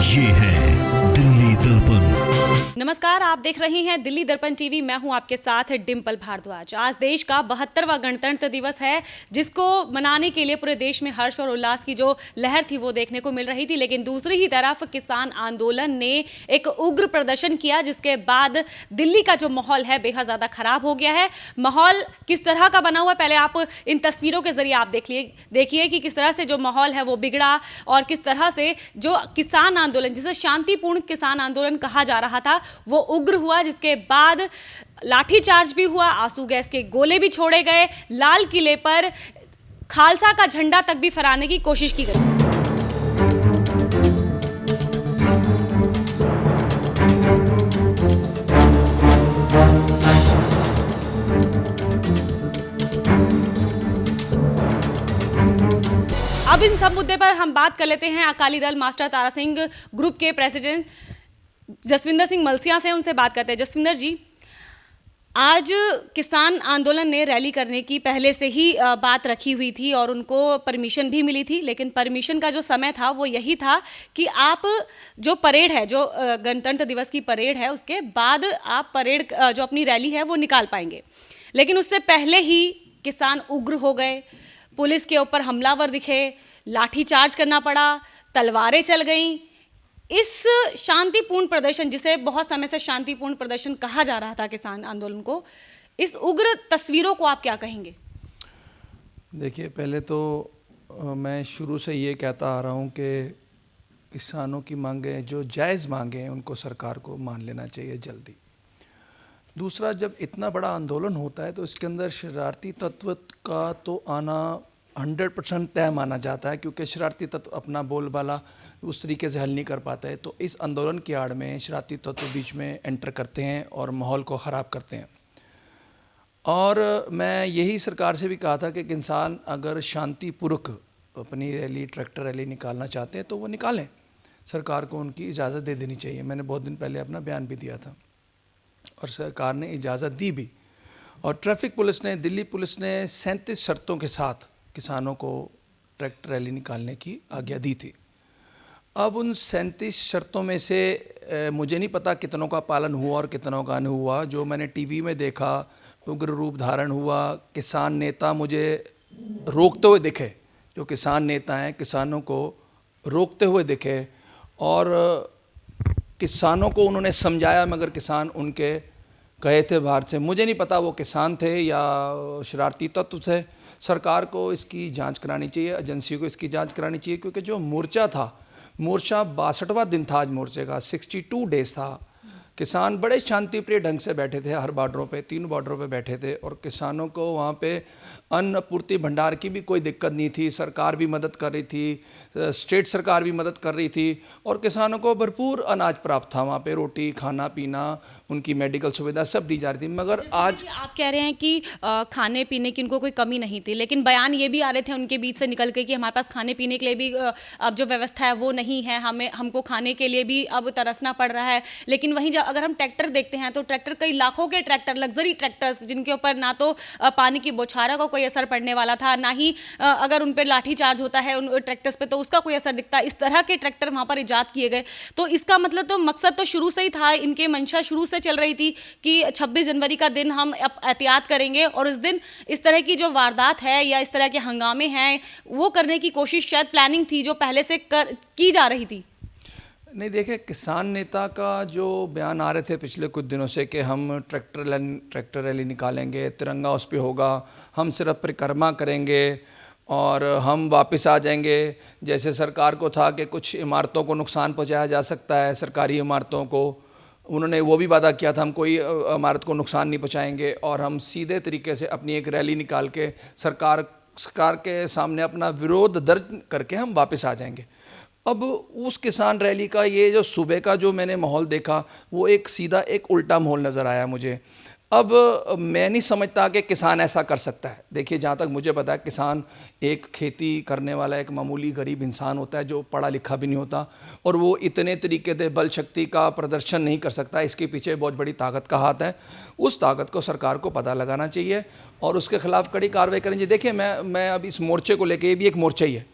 ये है दिल्ली दर्पण। नमस्कार, आप देख रहे हैं दिल्ली दर्पण टीवी। मैं हूं आपके साथ डिम्पल भारद्वाज। आज देश का 72वां गणतंत्र दिवस है, जिसको मनाने के लिए पूरे देश में हर्ष और उल्लास की जो लहर थी वो देखने को मिल रही थी। लेकिन दूसरी ही तरफ किसान आंदोलन ने एक उग्र प्रदर्शन किया, जिसके बाद दिल्ली का जो माहौल है बेहद ज़्यादा खराब हो गया है। माहौल किस तरह का बना हुआ है, पहले आप इन तस्वीरों के जरिए आप देखिए कि किस तरह से जो माहौल है वो बिगड़ा और किस तरह से जो किसान आंदोलन, जिसे शांतिपूर्ण किसान आंदोलन कहा जा रहा था, वो उग्र हुआ। जिसके बाद लाठीचार्ज भी हुआ, आंसू गैस के गोले भी छोड़े गए, लाल किले पर खालसा का झंडा तक भी फहराने की कोशिश की गई। अब इन सब मुद्दे पर हम बात कर लेते हैं अकाली दल मास्टर तारा सिंह ग्रुप के प्रेसिडेंट जसविंदर सिंह मलसिया से। उनसे बात करते हैं। जसविंदर जी, आज किसान आंदोलन ने रैली करने की पहले से ही बात रखी हुई थी और उनको परमिशन भी मिली थी, लेकिन परमिशन का जो समय था वो यही था कि आप जो परेड है, जो गणतंत्र दिवस की परेड है, उसके बाद आप परेड जो अपनी रैली है वो निकाल पाएंगे। लेकिन उससे पहले ही किसान उग्र हो गए, पुलिस के ऊपर हमलावर दिखे, लाठीचार्ज करना पड़ा, तलवारें चल गईं। इस शांतिपूर्ण प्रदर्शन, जिसे बहुत समय से शांतिपूर्ण प्रदर्शन कहा जा रहा था किसान आंदोलन को, इस उग्र तस्वीरों को आप क्या कहेंगे? देखिए, पहले तो मैं शुरू से ये कहता आ रहा हूँ कि किसानों की मांगें, जो जायज़ मांगें हैं, उनको सरकार को मान लेना चाहिए जल्दी। दूसरा, जब इतना बड़ा आंदोलन होता है तो इसके अंदर शरारती तत्व का तो आना 100% तय माना जाता है, क्योंकि शरारती तत्व अपना बोलबाला उस तरीके से हल नहीं कर पाते हैं। तो इस आंदोलन की आड़ में शरारती तत्व बीच में एंटर करते हैं और माहौल को ख़राब करते हैं। और मैं यही सरकार से भी कहा था कि किसान अगर शांतिपूर्वक अपनी रैली, ट्रैक्टर रैली निकालना चाहते हैं तो वो निकालें, सरकार को उनकी इजाज़त दे देनी चाहिए। मैंने बहुत दिन पहले अपना बयान भी दिया था और सरकार ने इजाज़त दी भी। और ट्रैफिक पुलिस ने, दिल्ली पुलिस ने 37 शर्तों के साथ किसानों को ट्रैक्टर रैली निकालने की आज्ञा दी थी। अब उन 37 शर्तों में से मुझे नहीं पता कितनों का पालन हुआ और कितनों का नहीं हुआ। जो मैंने टीवी में देखा, उग्र रूप धारण हुआ। किसान नेता मुझे रोकते हुए दिखे, जो किसान नेता हैं किसानों को रोकते हुए दिखे और किसानों को उन्होंने समझाया, मगर किसान उनके गए थे बाहर से। मुझे नहीं पता वो किसान थे या शरारती तत्व थे। सरकार को इसकी जांच करानी चाहिए, एजेंसी को इसकी जांच करानी चाहिए, क्योंकि जो मोर्चा था, मोर्चा 62वां दिन था आज मोर्चे का, 62 डेज था। किसान बड़े शांतिप्रिय ढंग से बैठे थे, हर बॉर्डरों पे, 3 बॉर्डरों पे बैठे थे और किसानों को वहाँ पे अन्न पूर्ति भंडार की भी कोई दिक्कत नहीं थी। सरकार भी मदद कर रही थी, स्टेट सरकार भी मदद कर रही थी और किसानों को भरपूर अनाज प्राप्त था। वहाँ पे रोटी, खाना पीना, उनकी मेडिकल सुविधा सब दी जा रही थी। मगर आज आप कह रहे हैं कि खाने पीने की उनको कोई कमी नहीं थी, लेकिन बयान ये भी आ रहे थे उनके बीच से निकल के कि हमारे पास खाने पीने के लिए भी अब जो व्यवस्था है वो नहीं है, हमको खाने के लिए भी अब तरसना पड़ रहा है। लेकिन वहीं अगर हम ट्रैक्टर देखते हैं तो ट्रैक्टर, कई लाखों के ट्रैक्टर, लग्जरी ट्रैक्टर्स, जिनके ऊपर ना तो पानी की बौछारों का कोई असर पड़ने वाला था, ना ही अगर उन पर लाठी चार्ज होता है उन ट्रैक्टर्स पे तो उसका कोई असर दिखता, इस तरह के ट्रैक्टर वहां पर इजाद किए गए। तो इसका मतलब तो मकसद तो शुरू से ही था, इनके मंशा शुरू से चल रही थी कि 26 जनवरी का दिन हम एहतियात करेंगे और उस दिन इस तरह की जो वारदात है या इस तरह के हंगामे हैं वो करने की कोशिश, शायद प्लानिंग थी जो पहले से की जा रही थी। नहीं, देखिए, किसान नेता का जो बयान आ रहे थे पिछले कुछ दिनों से कि हम ट्रैक्टर रैली निकालेंगे, तिरंगा उस पर होगा, हम सिर्फ परिक्रमा करेंगे और हम वापस आ जाएंगे। जैसे सरकार को था कि कुछ इमारतों को नुकसान पहुंचाया जा सकता है, सरकारी इमारतों को, उन्होंने वो भी वादा किया था हम कोई इमारत को नुकसान नहीं पहुंचाएंगे और हम सीधे तरीके से अपनी एक रैली निकाल के सरकार के सामने अपना विरोध दर्ज करके हम वापस आ जाएंगे। अब उस किसान रैली का ये जो सुबह का जो मैंने माहौल देखा, वो एक सीधा एक उल्टा माहौल नज़र आया मुझे। अब मैं नहीं समझता कि किसान ऐसा कर सकता है। देखिए, जहाँ तक मुझे पता है, किसान एक खेती करने वाला एक मामूली गरीब इंसान होता है जो पढ़ा लिखा भी नहीं होता और वो इतने तरीके से बल शक्ति का प्रदर्शन नहीं कर सकता। इसके पीछे बहुत बड़ी ताकत का हाथ है। उस ताकत को सरकार को पता लगाना चाहिए और उसके खिलाफ कड़ी कार्रवाई करनी चाहिए। देखिए, मैं अब इस मोर्चे को लेके, ये भी एक मोर्चा ही है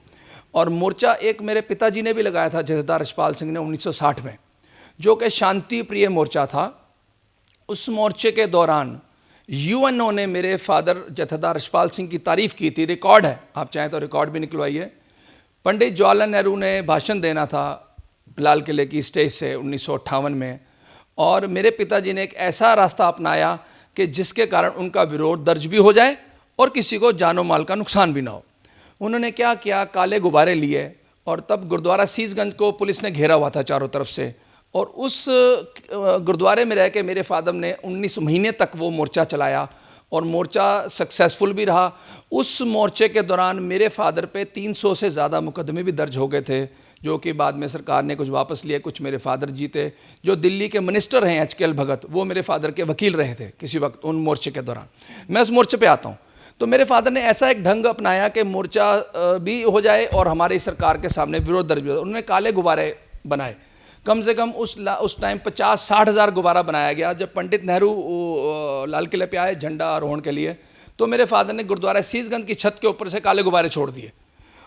और मोर्चा एक मेरे पिताजी ने भी लगाया था, जथेदार यशपाल सिंह ने 1960 में, जो कि शांति प्रिय मोर्चा था। उस मोर्चे के दौरान यूएनओ ने मेरे फादर जथेदार यशपाल सिंह की तारीफ की थी, रिकॉर्ड है, आप चाहें तो रिकॉर्ड भी निकलवाइए। पंडित जवाहरलाल नेहरू ने भाषण देना था लाल किले की स्टेज से 1958 में, और मेरे पिताजी ने एक ऐसा रास्ता अपनाया कि जिसके कारण उनका विरोध दर्ज भी हो जाए और किसी को जानो माल का नुकसान भी ना हो। उन्होंने क्या किया, काले गुब्बारे लिए, और तब गुरुद्वारा सीसगंज को पुलिस ने घेरा हुआ था चारों तरफ से, और उस गुरुद्वारे में रह के मेरे फादर ने 19 महीने तक वो मोर्चा चलाया, और मोर्चा सक्सेसफुल भी रहा। उस मोर्चे के दौरान मेरे फादर पे 300 से ज़्यादा मुकदमे भी दर्ज हो गए थे, जो कि बाद में सरकार ने कुछ वापस लिए, कुछ मेरे फादर जीते। जो दिल्ली के मिनिस्टर हैं HKL भगत, वो मेरे फादर के वकील रहे थे किसी वक्त उन मोर्चे के दौरान। मैं उस मोर्चे पे आता हूँ, तो मेरे फादर ने ऐसा एक ढंग अपनाया कि मोर्चा भी हो जाए और हमारी सरकार के सामने विरोध दर्ज भी हो। उन्होंने काले गुब्बारे बनाए, कम से कम उस टाइम 50-60 हज़ार गुब्बारा बनाया गया। जब पंडित नेहरू लाल किले पे आए झंडा आरोहण के लिए, तो मेरे फादर ने गुरुद्वारा सीसगंज की छत के ऊपर से काले गुब्बारे छोड़ दिए,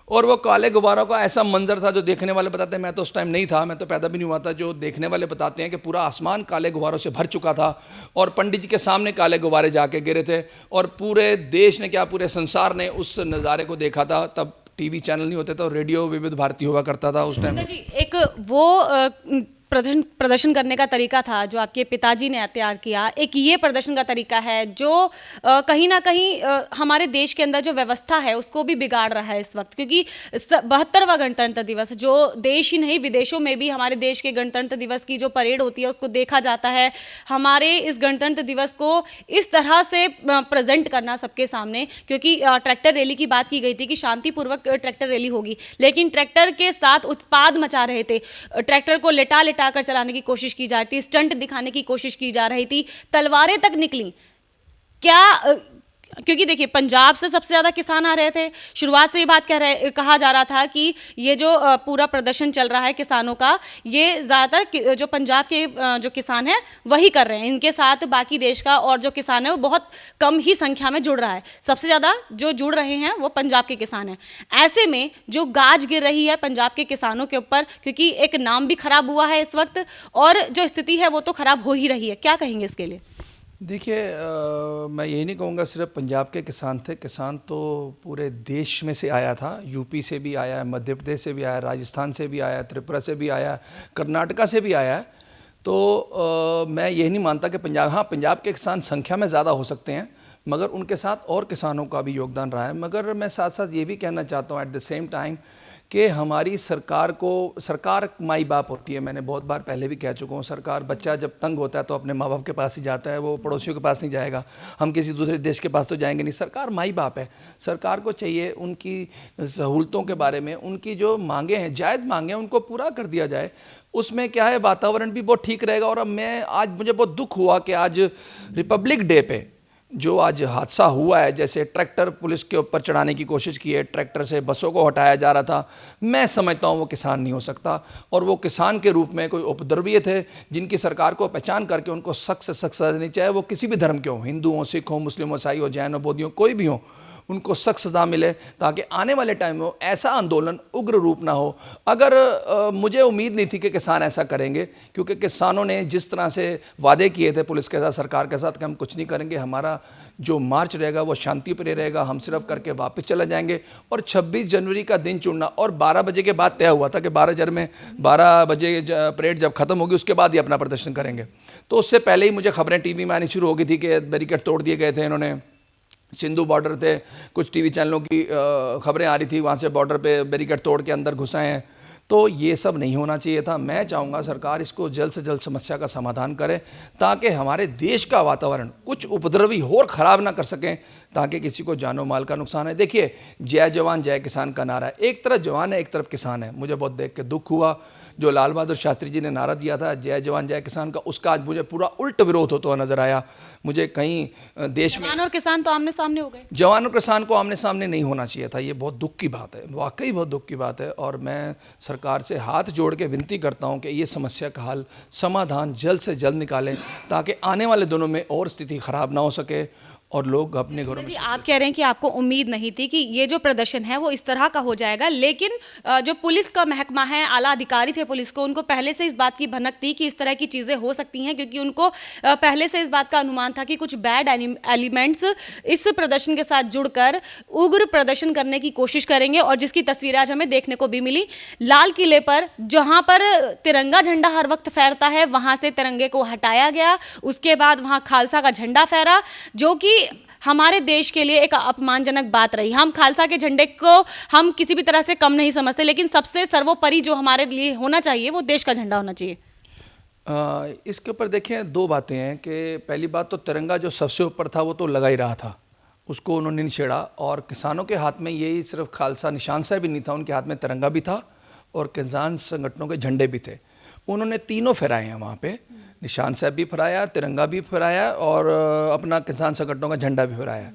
और वो काले गुब्बारों का ऐसा मंजर था जो देखने वाले बताते हैं, मैं तो उस टाइम नहीं था, मैं तो पैदा भी नहीं हुआ था, जो देखने वाले बताते हैं कि पूरा आसमान काले गुब्बारों से भर चुका था, और पंडित जी के सामने काले गुब्बारे जाके गिरे थे, और पूरे देश ने क्या, पूरे संसार ने उस नज़ारे को देखा था। तब टीवी चैनल नहीं होते, तो रेडियो विविध भारती हुआ करता था उस टाइम। जी, एक वो प्रदर्शन करने का तरीका था जो आपके पिताजी ने तैयार किया, एक ये प्रदर्शन का तरीका है जो कहीं ना कहीं हमारे देश के अंदर जो व्यवस्था है उसको भी बिगाड़ रहा है इस वक्त, क्योंकि 72वां गणतंत्र दिवस, जो देश ही नहीं विदेशों में भी हमारे देश के गणतंत्र दिवस की जो परेड होती है उसको देखा जाता है। हमारे इस गणतंत्र दिवस को इस तरह से प्रेजेंट करना सबके सामने, क्योंकि ट्रैक्टर रैली की बात की गई थी कि शांतिपूर्वक ट्रैक्टर रैली होगी, लेकिन ट्रैक्टर के साथ उत्पाद मचा रहे थे, ट्रैक्टर को लेटा कर चलाने की कोशिश की जा रही थी, स्टंट दिखाने की कोशिश की जा रही थी, तलवारें तक निकली। क्या क्योंकि देखिए पंजाब से सबसे ज़्यादा किसान आ रहे थे, शुरुआत से ये बात कहा जा रहा था कि ये जो पूरा प्रदर्शन चल रहा है किसानों का, ये ज़्यादातर जो पंजाब के जो किसान हैं वही कर रहे हैं, इनके साथ बाकी देश का और जो किसान है वो बहुत कम ही संख्या में जुड़ रहा है, सबसे ज़्यादा जो जुड़ रहे हैं वो पंजाब के किसान हैं। ऐसे में जो गाज गिर रही है पंजाब के किसानों के ऊपर, क्योंकि एक नाम भी खराब हुआ है इस वक्त, और जो स्थिति है वो तो खराब हो ही रही है, क्या कहेंगे इसके लिए? देखिए, मैं यही नहीं कहूँगा सिर्फ पंजाब के किसान थे, किसान तो पूरे देश में से आया था, यूपी से भी आया है, मध्य प्रदेश से भी आया, राजस्थान से भी आया, त्रिपुरा से भी आया, कर्नाटका से भी आया है। तो मैं यही नहीं मानता कि पंजाब के किसान संख्या में ज़्यादा हो सकते हैं, मगर उनके साथ और किसानों का भी योगदान रहा है। मगर मैं साथ साथ ये भी कहना चाहता हूँ एट द सेम टाइम कि हमारी सरकार माई बाप होती है। मैंने बहुत बार पहले भी कह चुका हूँ, सरकार, बच्चा जब तंग होता है तो अपने माँ बाप के पास ही जाता है, वो पड़ोसियों के पास नहीं जाएगा, हम किसी दूसरे देश के पास तो जाएंगे नहीं। सरकार माई बाप है, सरकार को चाहिए उनकी सहूलतों के बारे में, उनकी जो मांगे हैं, जायज़ मांगे हैं, उनको पूरा कर दिया जाए। उसमें क्या है, वातावरण भी बहुत ठीक रहेगा। और अब मुझे बहुत दुख हुआ कि आज रिपब्लिक डे पे जो आज हादसा हुआ है, जैसे ट्रैक्टर पुलिस के ऊपर चढ़ाने की कोशिश की है, ट्रैक्टर से बसों को हटाया जा रहा था, मैं समझता हूँ वो किसान नहीं हो सकता, और वो किसान के रूप में कोई उपद्रवीय थे जिनकी सरकार को पहचान करके उनको सख्त से सख्त सजा देनी चाहिए। वो किसी भी धर्म के हों, हिंदू हों, सिख हों, मुस्लिम हो, ईसाई हो, जैन हो, बौद्ध हो, कोई भी हो, उनको सख्त सजा मिले, ताकि आने वाले टाइम में ऐसा आंदोलन उग्र रूप ना हो। अगर मुझे उम्मीद नहीं थी कि किसान ऐसा करेंगे, क्योंकि किसानों ने जिस तरह से वादे किए थे पुलिस के साथ, सरकार के साथ, कि हम कुछ नहीं करेंगे, हमारा जो मार्च रहेगा वो शांति प्रिय रहेगा, हम सिर्फ करके वापस चले जाएंगे। और 26 जनवरी का दिन चुनना, और 12 बजे के बाद तय हुआ था कि 12 बजे परेड जब खत्म होगी उसके बाद ही अपना प्रदर्शन करेंगे। तो उससे पहले ही मुझे खबरें टीवी में आनी शुरू हो गई थी कि बैरिकेड तोड़ दिए गए थे इन्होंने, सिंधु बॉर्डर थे, कुछ टीवी चैनलों की खबरें आ रही थी, वहाँ से बॉर्डर पे बैरिकेड तोड़ के अंदर घुस आए हैं। तो ये सब नहीं होना चाहिए था। मैं चाहूँगा सरकार इसको जल्द से जल्द समस्या का समाधान करे, ताकि हमारे देश का वातावरण कुछ उपद्रवी और ख़राब ना कर सकें, ताकि किसी को जानो माल का नुकसान है। देखिए, जय जवान जय किसान का नारा है, एक तरफ जवान है एक तरफ किसान है। मुझे बहुत देख के दुख हुआ जो लाल बहादुर शास्त्री जी ने नारा दिया था जय जवान जय किसान का, उसका आज मुझे पूरा उल्ट विरोध होता हुआ नजर आया। मुझे कहीं देश में जवान और किसान तो आमने सामने हो गए, जवान और किसान को आमने सामने नहीं होना चाहिए था। ये बहुत दुख की बात है, वाकई बहुत दुख की बात है। और मैं सरकार से हाथ जोड़ के विनती करता हूँ कि ये समस्या का हल, समाधान जल्द से जल्द निकालें, ताकि आने वाले दिनों में और स्थिति ख़राब ना हो सके। और लोग अपने घरों में जी, आप कह रहे हैं कि आपको उम्मीद नहीं थी कि ये जो प्रदर्शन है वो इस तरह का हो जाएगा, लेकिन जो पुलिस का महकमा है, आला अधिकारी थे पुलिस को, उनको पहले से इस बात की भनक थी कि इस तरह की चीज़ें हो सकती हैं, क्योंकि उनको पहले से इस बात का अनुमान था कि कुछ बैड एलिमेंट्स इस प्रदर्शन के साथ जुड़कर उग्र प्रदर्शन करने की कोशिश करेंगे। और जिसकी तस्वीर आज हमें देखने को भी मिली, लाल किले पर जहाँ पर तिरंगा झंडा हर वक्त फहरता है, वहाँ से तिरंगे को हटाया गया। उसके बाद वहाँ खालसा का झंडा फहरा, जो कि हमारे देश के लिए एक अपमानजनक बात रही। हम खालसा के झंडे को हम किसी भी तरह से कम नहीं समझते, लेकिन सबसे सर्वोपरि जो हमारे लिए होना चाहिए वो देश का झंडा होना चाहिए। इसके ऊपर देखें, दो बातें हैं कि पहली बात तो तिरंगा जो सबसे ऊपर था वो तो लगा ही रहा था, उसको उन्होंने नहीं छेड़ा। और किसानों के हाथ में यही सिर्फ खालसा निशान से भी नहीं था, उनके हाथ में तिरंगा भी था और किसान संगठनों के झंडे भी थे। उन्होंने तीनों फहराए हैं वहाँ पे, निशान साहब भी फहराया, तिरंगा भी फहराया और अपना किसान संगठनों का झंडा भी फहराया।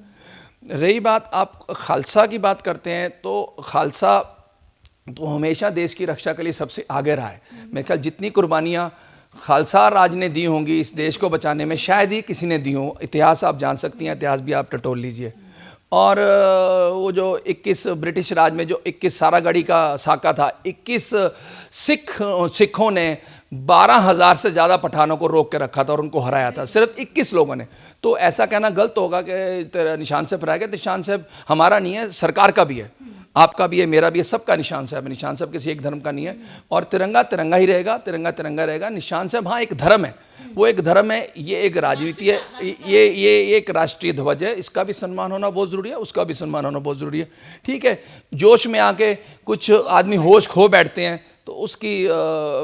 रही बात, आप खालसा की बात करते हैं, तो खालसा तो हमेशा देश की रक्षा के लिए सबसे आगे रहा है। मेरे ख्याल जितनी कुर्बानियाँ खालसा राज ने दी होंगी इस देश को बचाने में, शायद ही किसी ने दी हो। इतिहास आप जान सकती हैं, इतिहास भी आप टटोल लीजिए। और वो जो 21 ब्रिटिश राज में जो 21 सारागढ़ी का साका था, 21 सिखों ने 12,000 से ज़्यादा पठानों को रोक के रखा था और उनको हराया था, सिर्फ 21 लोगों ने। तो ऐसा कहना गलत होगा कि निशान साहब फहराया गया। निशान साहब हमारा नहीं है, सरकार का भी है, आपका भी है, मेरा भी है, सबका निशान साहब है। निशान साहब किसी एक धर्म का नहीं है। और तिरंगा तिरंगा ही रहेगा, तिरंगा तिरंगा रहेगा। निशान साहब हाँ एक धर्म है, वो एक धर्म है, ये एक राजनीति है, ये एक राष्ट्रीय ध्वज है। इसका भी सम्मान होना बहुत ज़रूरी है, उसका भी सम्मान होना बहुत ज़रूरी है। ठीक है, जोश में आके कुछ आदमी होश खो बैठते हैं, तो उसकी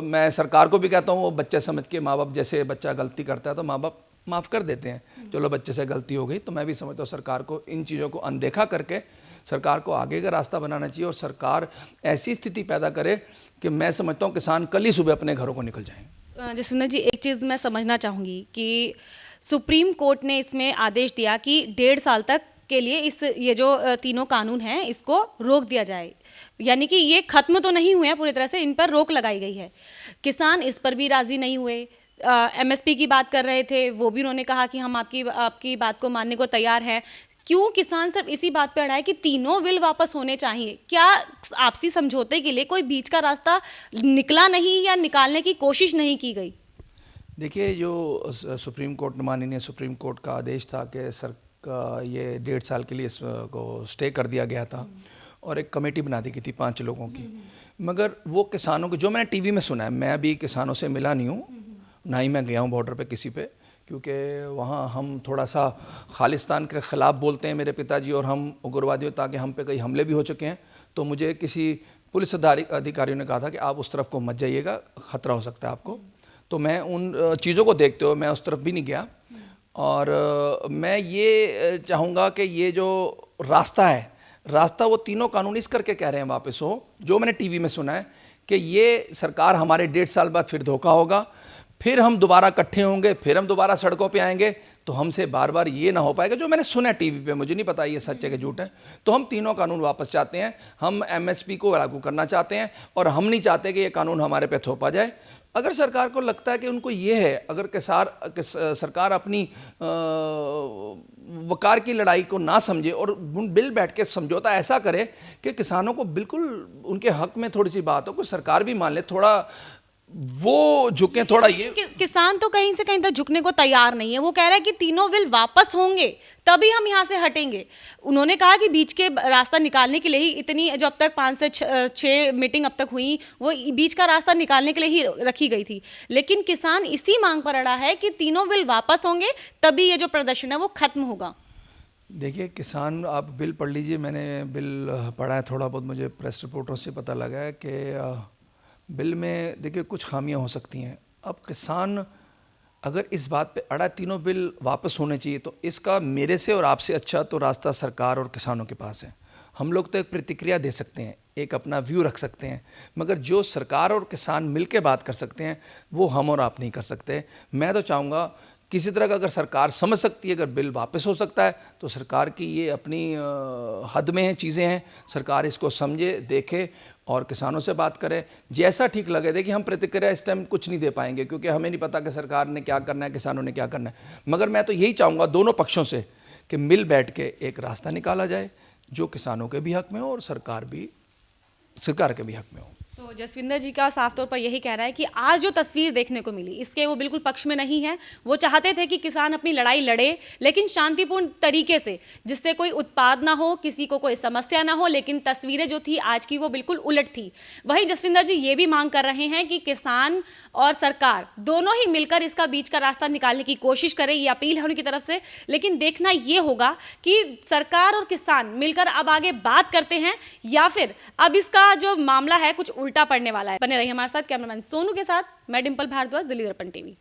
मैं सरकार को भी कहता हूँ, वो बच्चे समझ के, माँ बाप जैसे बच्चा गलती करता है तो माँ बाप माफ़ कर देते हैं, चलो बच्चे से गलती हो गई। तो मैं भी समझता हूँ सरकार को इन चीज़ों को अनदेखा करके सरकार को आगे का रास्ता बनाना चाहिए और सरकार ऐसी स्थिति पैदा करे कि मैं समझता हूँ किसान कल ही सुबह अपने घरों को निकल जाएं। जसविंदर जी, एक चीज़ मैं समझना चाहूँगी कि सुप्रीम कोर्ट ने इसमें आदेश दिया कि 1.5 साल तक के लिए ये जो तीनों कानून हैं इसको रोक दिया जाए, यानी कि ये खत्म तो नहीं हुए हैं पूरी तरह से, इन पर रोक लगाई गई है। किसान इस पर भी राज़ी नहीं हुए। एमएसपी की बात कर रहे थे, वो भी उन्होंने कहा कि हम आपकी बात को मानने को तैयार हैं। क्यों किसान सिर्फ इसी बात पे अड़ा है कि तीनों बिल वापस होने चाहिए? क्या आपसी समझौते के लिए कोई बीच का रास्ता निकला नहीं या निकालने की कोशिश नहीं की गई? देखिए, जो सुप्रीम कोर्ट माननीय सुप्रीम कोर्ट का आदेश था कि ये 1.5 साल के लिए इसको स्टे कर दिया गया था और एक कमेटी बना दी गई थी 5 लोगों की। मगर वो किसानों को, जो मैंने टीवी में सुना है, मैं अभी किसानों से मिला नहीं हूँ, ना ही मैं गया हूँ बॉर्डर पे किसी पे, क्योंकि वहाँ हम थोड़ा सा खालिस्तान के ख़िलाफ़ बोलते हैं मेरे पिताजी और हम उग्रवादियों, ताकि हम पे कई हमले भी हो चुके हैं। तो मुझे किसी पुलिस अधिकारियों ने कहा था कि आप उस तरफ को मत जाइएगा, ख़तरा हो सकता है आपको। तो मैं उन चीज़ों को देखते हुए मैं उस तरफ भी नहीं गया। और मैं ये चाहूँगा कि ये जो रास्ता वो तीनों कानून इस करके कह रहे हैं वापस हो, जो मैंने टीवी में सुना है कि ये सरकार हमारे 1.5 साल बाद फिर धोखा होगा, फिर हम दोबारा इकट्ठे होंगे, फिर हम दोबारा सड़कों पे आएंगे, तो हमसे बार बार ये ना हो पाएगा। जो मैंने सुना है टीवी पे, मुझे नहीं पता ये सच है कि झूठ है। तो हम तीनों कानून वापस चाहते हैं, हम एमएसपी को लागू करना चाहते हैं और हम नहीं चाहते कि ये कानून हमारे पे थोपा जाए। अगर सरकार को लगता है कि उनको ये है, अगर सरकार अपनी वकार की लड़ाई को ना समझे और बिल बैठ के समझौता ऐसा करे कि किसानों को बिल्कुल उनके हक में थोड़ी सी बात हो, कोई सरकार भी मान ले, थोड़ा वो झुके, थोड़ा ये। किसान तो कहीं से कहीं तक झुकने को तैयार नहीं है। वो कह रहा है कि तीनों बिल वापस होंगे तभी हम यहाँ से हटेंगे। उन्होंने कहा कि बीच के रास्ता निकालने के लिए ही इतनी, जो अब तक 5 से 6 मीटिंग अब तक हुई, वो बीच का रास्ता निकालने के लिए ही रखी गई थी। लेकिन किसान इसी मांग पर अड़ा है कि तीनों बिल वापस होंगे तभी ये जो प्रदर्शन है वो खत्म होगा। देखिए, किसान, आप बिल पढ़ लीजिए, मैंने बिल पढ़ा है थोड़ा बहुत, मुझे प्रेस रिपोर्टों से पता लगा है कि बिल में देखिए कुछ खामियां हो सकती हैं। अब किसान अगर इस बात पे अड़ा तीनों बिल वापस होने चाहिए, तो इसका मेरे से और आपसे अच्छा तो रास्ता सरकार और किसानों के पास है। हम लोग तो एक प्रतिक्रिया दे सकते हैं, एक अपना व्यू रख सकते हैं, मगर जो सरकार और किसान मिल के बात कर सकते हैं वो हम और आप नहीं कर सकते। मैं तो चाहूँगा किसी तरह का अगर सरकार समझ सकती है, अगर बिल वापस हो सकता है तो सरकार की ये अपनी हद में है, चीज़ें हैं, सरकार इसको समझे, देखे और किसानों से बात करें, जैसा ठीक लगे। देखिए, हम प्रतिक्रिया इस टाइम कुछ नहीं दे पाएंगे क्योंकि हमें नहीं पता कि सरकार ने क्या करना है, किसानों ने क्या करना है। मगर मैं तो यही चाहूँगा दोनों पक्षों से कि मिल बैठ के एक रास्ता निकाला जाए जो किसानों के भी हक में हो और सरकार के भी हक में हो। तो जसविंदर जी का साफ तौर पर यही कह रहा है कि आज जो तस्वीर देखने को मिली इसके वो बिल्कुल पक्ष में नहीं है। वो चाहते थे कि किसान अपनी लड़ाई लड़े लेकिन शांतिपूर्ण तरीके से, जिससे कोई उत्पाद ना हो, किसी को कोई समस्या ना हो, लेकिन तस्वीरें जो थी आज की वो बिल्कुल उलट थी। वहीं जसविंदर जी ये भी मांग कर रहे हैं कि किसान और सरकार दोनों ही मिलकर इसका बीच का रास्ता निकालने की कोशिश करें, ये अपील है उनकी तरफ से। लेकिन देखना ये होगा कि सरकार और किसान मिलकर अब आगे बात करते हैं या फिर अब इसका जो मामला है कुछ उल्टा पड़ने वाला है। बने रहिए हमारे साथ। कैमरामैन सोनू के साथ मैं डिंपल भारद्वाज, दिल्ली दर्पण टीवी।